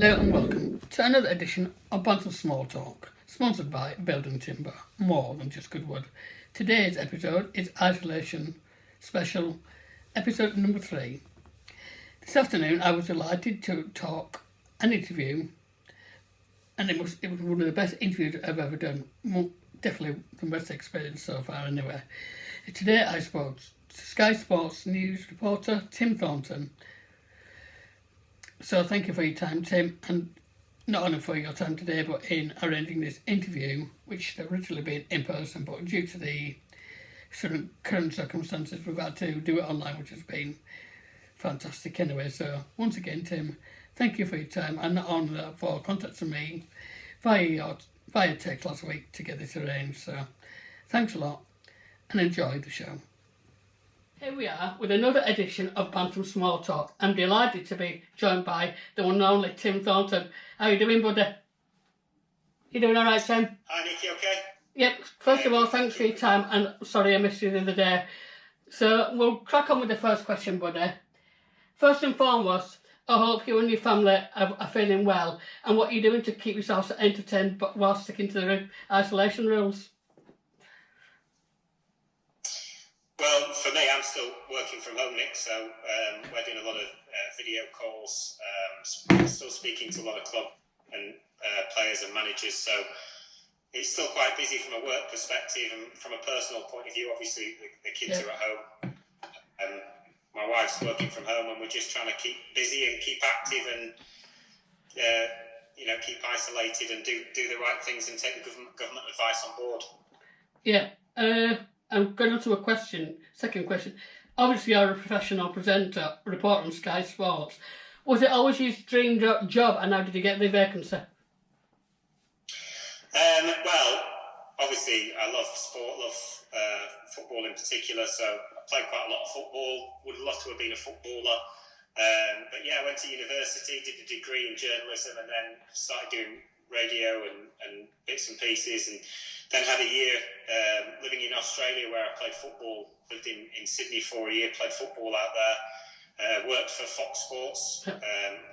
Hello and welcome to another edition of Bantams Small Talk, sponsored by Building Timber, more than just good wood. Today's episode is Isolation Special, episode number 3. This afternoon I was delighted to talk an interview, and it was one of the best interviews I've ever done. Definitely the best experience so far anyway. Today I spoke to Sky Sports News reporter Tim Thornton. So thank you for your time, Tim, and not only for your time today, but in arranging this interview, which should have originally been in person, but due to the current circumstances, we've had to do it online, which has been fantastic anyway. So once again, Tim, thank you for your time, and not only that, for contacting me via text last week to get this arranged. So thanks a lot, and enjoy the show. Here we are with another edition of Bantam Small Talk. I'm delighted to be joined by the one and only Tim Thornton. How are you doing, buddy? You doing all right, Tim? Hi, Nick, you okay? Yep. First of all, thanks for your time, and sorry I missed you the other day. So we'll crack on with the first question, buddy. First and foremost, I hope you and your family are feeling well, and what you're doing to keep yourselves entertained but while sticking to the isolation rules. Well, for me, I'm still working from home, Nick, so we're doing a lot of video calls, still speaking to a lot of club and players and managers, so it's still quite busy from a work perspective, and from a personal point of view, obviously the kids are at home, and my wife's working from home, and we're just trying to keep busy and keep active and keep isolated and do the right things and take the government advice on board. Yeah. I'm going on to second question. Obviously, you're a professional presenter, reporter on Sky Sports. Was it always your dream job, and how did you get the vacancy? Well, obviously, I love sport, love football in particular, so I played quite a lot of football, would love to have been a footballer. But yeah, I went to university, did a degree in journalism, and then started doing radio and bits and pieces, and then had a year living in Australia where I played football, lived in Sydney for a year, played football out there, worked for Fox Sports,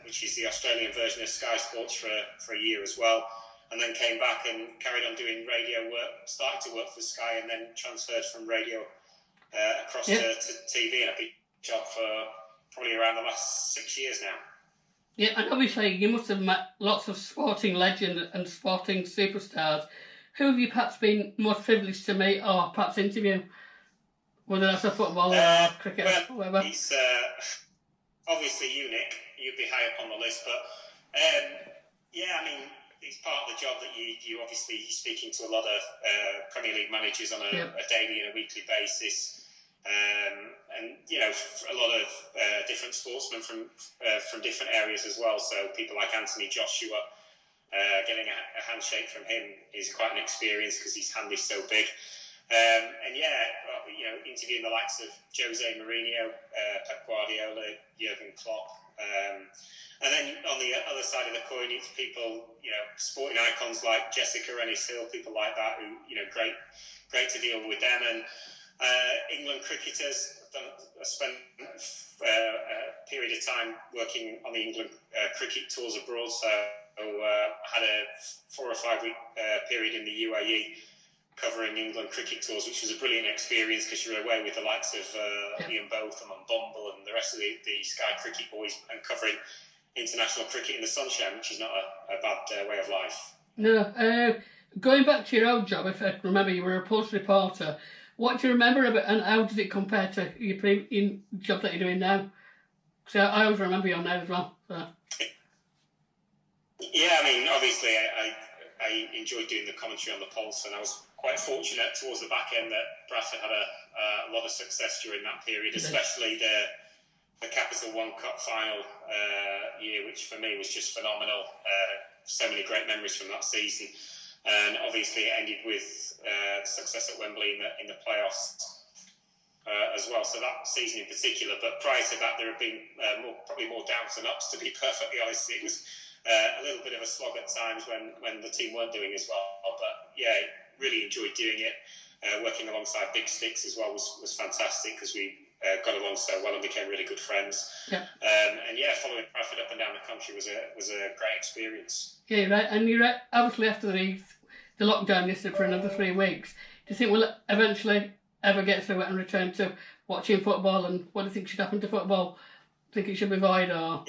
which is the Australian version of Sky Sports for a year as well, and then came back and carried on doing radio work, started to work for Sky, and then transferred from radio across to TV, and I've been a job for probably around the last 6 years now. Yeah, and obviously you must have met lots of sporting legends and sporting superstars. Who have you perhaps been most privileged to meet or perhaps interview? Whether that's a footballer or cricket or whatever. It's obviously you, Nick. You'd be high up on the list, but it's part of the job that you obviously you're speaking to a lot of Premier League managers on a daily and a weekly basis. And a lot of different sportsmen from different areas as well. So people like Anthony Joshua, getting a handshake from him is quite an experience because his hand is so big. Interviewing the likes of Jose Mourinho, Pep Guardiola, Jurgen Klopp, and then on the other side of the coin, it's people, sporting icons like Jessica Ennis-Hill, people like that who, great to deal with them, and England cricketers. I spent a period of time working on the England cricket tours abroad, so I had a 4 or 5 week period in the UAE covering England cricket tours, which was a brilliant experience because you're away with the likes of Ian Botham and Bumble and the rest of the Sky cricket boys, and covering international cricket in the sunshine, which is not a bad way of life. No, going back to your old job, if I remember, you were a pulse reporter. What do you remember of it, and how does it compare to your job that you're doing now? So I always remember your name as well. So. Yeah, obviously I enjoyed doing the commentary on the Pulse, and I was quite fortunate towards the back end that Bradford had a lot of success during that period, especially the Capital One Cup final year, which for me was just phenomenal. So many great memories from that season. And obviously it ended with success at Wembley in the playoffs as well. So that season in particular. But prior to that, there have been probably more downs than ups, to be perfectly honest. It was a little bit of a slog at times when the team weren't doing as well. But yeah, really enjoyed doing it. Working alongside Big Sticks as well was fantastic because we got along so well and became really good friends. Yeah. And yeah, following Bradford up and down the country was a great experience. Yeah, right. And you're right, obviously after the lockdown listed for another 3 weeks. Do you think we'll eventually ever get through it and return to watching football? And what do you think should happen to football? Think it should be void or?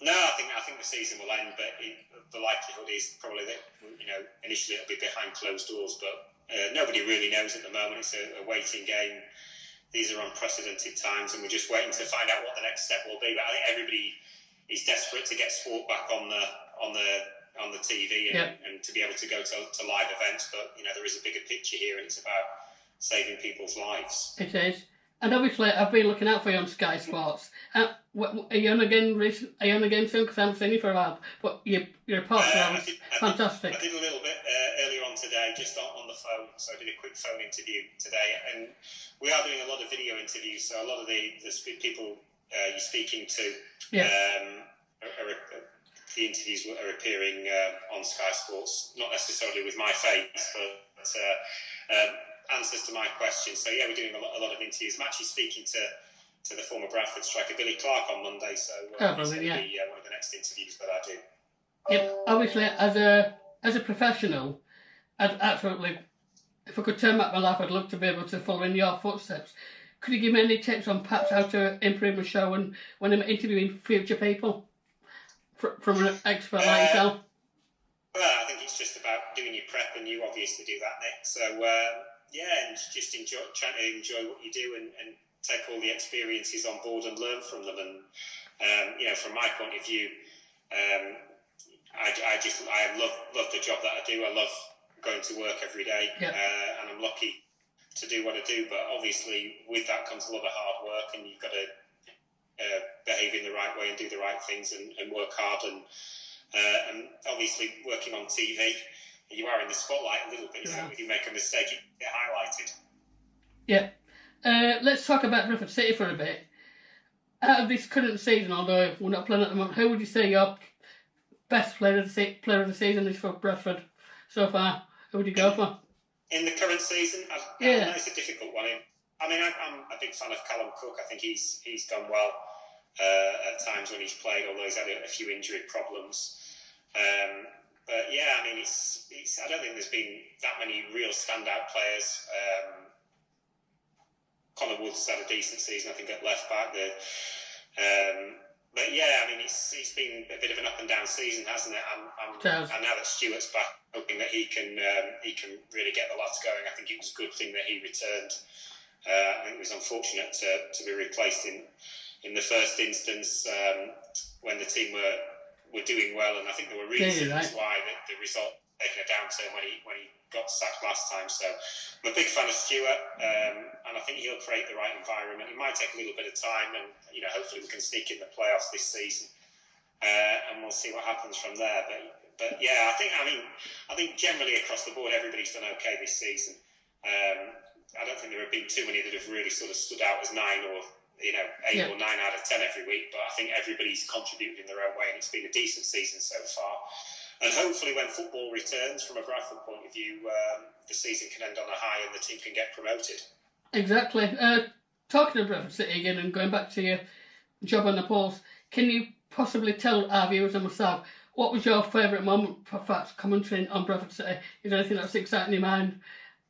No, I think the season will end, but the likelihood is probably that initially it'll be behind closed doors, but nobody really knows at the moment. It's a waiting game. These are unprecedented times, and we're just waiting to find out what the next step will be. But I think everybody is desperate to get sport back on the TV and to be able to go to live events. But there is a bigger picture here, and it's about saving people's lives. It is. And obviously, I've been looking out for you on Sky Sports. Are you on again? Are you on again soon? Because I haven't seen you for a while. But your report was fantastic. I did a little bit earlier on today, just on the phone. So I did a quick phone interview today, and we are doing a lot of video interviews. So a lot of the people you're speaking to, the interviews are appearing on Sky Sports, not necessarily with my face, but answers to my questions. So yeah, we're doing a lot of interviews. I'm actually speaking to the former Bradford striker Billy Clark on Monday, so it's going to be one of the next interviews that I do. Yep. Obviously, as a professional, I'd absolutely, if I could turn back my life, I'd love to be able to follow in your footsteps. Could you give me any tips on perhaps how to improve my show when I'm interviewing future people from an expert like yourself? Well, I think it's just about doing your prep, and you obviously do that, Nick. So and just trying to enjoy what you do and take all the experiences on board and learn from them. And from my point of view, I love the job that I do. I love going to work every day, and I'm lucky to do what I do. But obviously, with that comes a lot of hard work, and you've got to behave in the right way and do the right things and work hard. And obviously, working on TV, you are in the spotlight a little bit. So if you make a mistake, you get highlighted. Yeah. Let's talk about Bradford City for a bit. Out of this current season, although we're not playing at the moment, who would you say your best player of the season is for Bradford so far? Who would you go for? In the current season, it's a difficult one. I'm a big fan of Callum Cook. I think he's done well at times when he's played, although he's had a few injury problems. But yeah, I don't think there's been that many real standout players. Connor Woods had a decent season, I think, at left back. But yeah, it's been a bit of an up and down season, hasn't it? And now that Stuart's back, hoping that he can really get the lads going. I think it was a good thing that he returned. I think it was unfortunate to be replaced in the first instance when the team were doing well, and I think there were reasons why the result taken a downturn when he got sacked last time. So I'm a big fan of Stuart, and I think he'll create the right environment. It might take a little bit of time, and hopefully we can sneak in the playoffs this season, and we'll see what happens from there. But yeah, I think generally across the board everybody's done okay this season. I don't think there have been too many that have really sort of stood out as 9 or 8 or 9 out of 10 every week, but I think everybody's contributed in their own way, and it's been a decent season so far. And hopefully when football returns, from a Bradford point of view, the season can end on a high and the team can get promoted. Exactly. Talking of Bradford City again and going back to your job on the polls, can you possibly tell our viewers and myself, what was your favourite moment for Facts commentary on Bradford City? Is there anything that sticks out in your mind?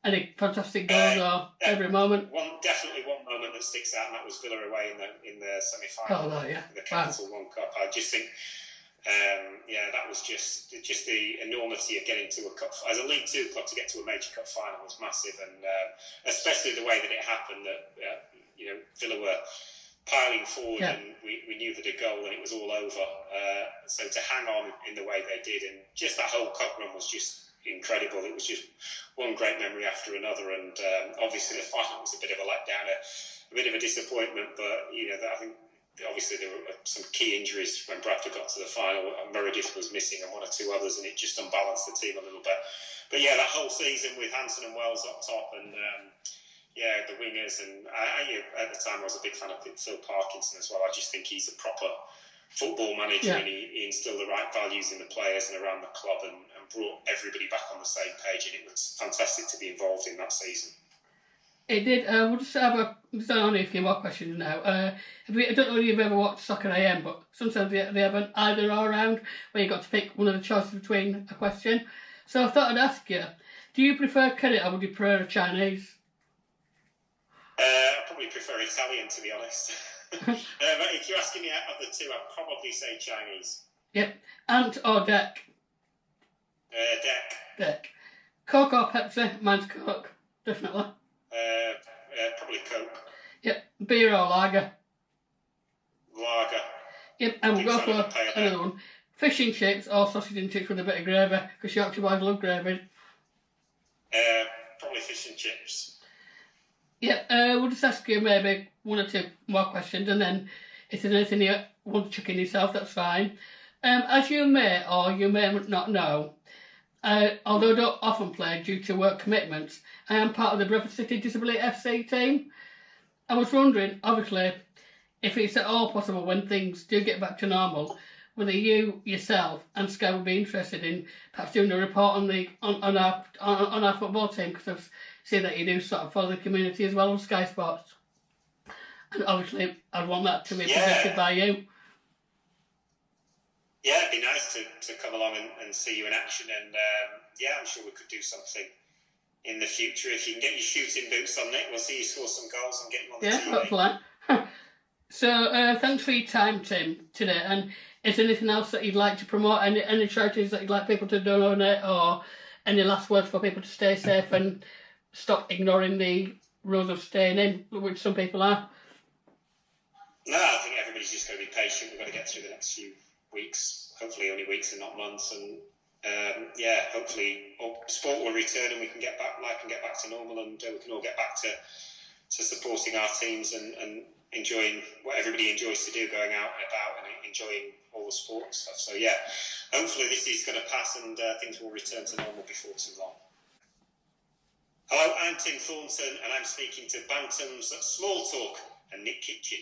Any fantastic goals or favourite moment? Definitely one moment that sticks out, and that was Villa away in the semi-final of the Capital One Cup. I just think, that was just the enormity of getting to a cup. As a League Two club, to get to a major cup final was massive, and especially the way that it happened. That Villa were piling forward, and we knew that a goal and it was all over. So to hang on in the way they did, and just that whole cup run was just incredible. It was just one great memory after another, and obviously the final was a bit of a letdown, a bit of a disappointment. But I think obviously there were some key injuries when Bradford got to the final. Meredith was missing and one or two others, and it just unbalanced the team a little bit. But yeah, that whole season with Hansen and Wells up top, and the wingers, and at the time I was a big fan of Phil Parkinson as well. I just think he's a proper football manager, and he instilled the right values in the players and around the club, and brought everybody back on the same page, and it was fantastic to be involved in that season. It did. We'll just have only a few more questions now. I don't know if you've ever watched Soccer AM, but sometimes they have an either or round where you've got to pick one of the choices between a question. So I thought I'd ask you, do you prefer curry or would you prefer Chinese? I probably prefer Italian, to be honest. But if you're asking me out of the two, I'd probably say Chinese. Yep. Ant or Deck? Deck. Deck. Coke or Pepsi? Mine's Coke, definitely. Probably Coke. Yep. Beer or lager? Lager. Yep, and we'll go for another one. Fish and chips or sausage and chips with a bit of gravy, because Yorkshire boys love gravy. Probably fish and chips. Yep, we'll just ask you maybe one or two more questions, and then if there's anything you want to chuck in yourself, that's fine. As you may or you may not know, although I don't often play due to work commitments, I am part of the Bradford City Disability FC team. I was wondering, obviously, if it's at all possible when things do get back to normal, whether you yourself and Sky would be interested in perhaps doing a report on our football team, because I've seen that you do sort of follow the community as well on Sky Sports, and obviously I'd want that to be presented by you. Yeah, it'd be nice to come along and see you in action, and I'm sure we could do something in the future. If you can get your shooting boots on, Nick, we'll see you score some goals and get you on the TV. Yeah, hopefully. So, thanks for your time, Tim, today. And is there anything else that you'd like to promote? Any charities that you'd like people to donate, or any last words for people to stay safe and stop ignoring the rules of staying in, which some people are? No, I think everybody's just going to be patient. We've got to get through the next few weeks, hopefully only weeks and not months, and hopefully sport will return and we can get back to normal, and we can all get back to supporting our teams and enjoying what everybody enjoys to do, going out and about and enjoying all the sport and stuff. So hopefully this is going to pass and things will return to normal before too long. Hello, I'm Tim Thornton and I'm speaking to Bantams, Small Talk and Nick Kitchen.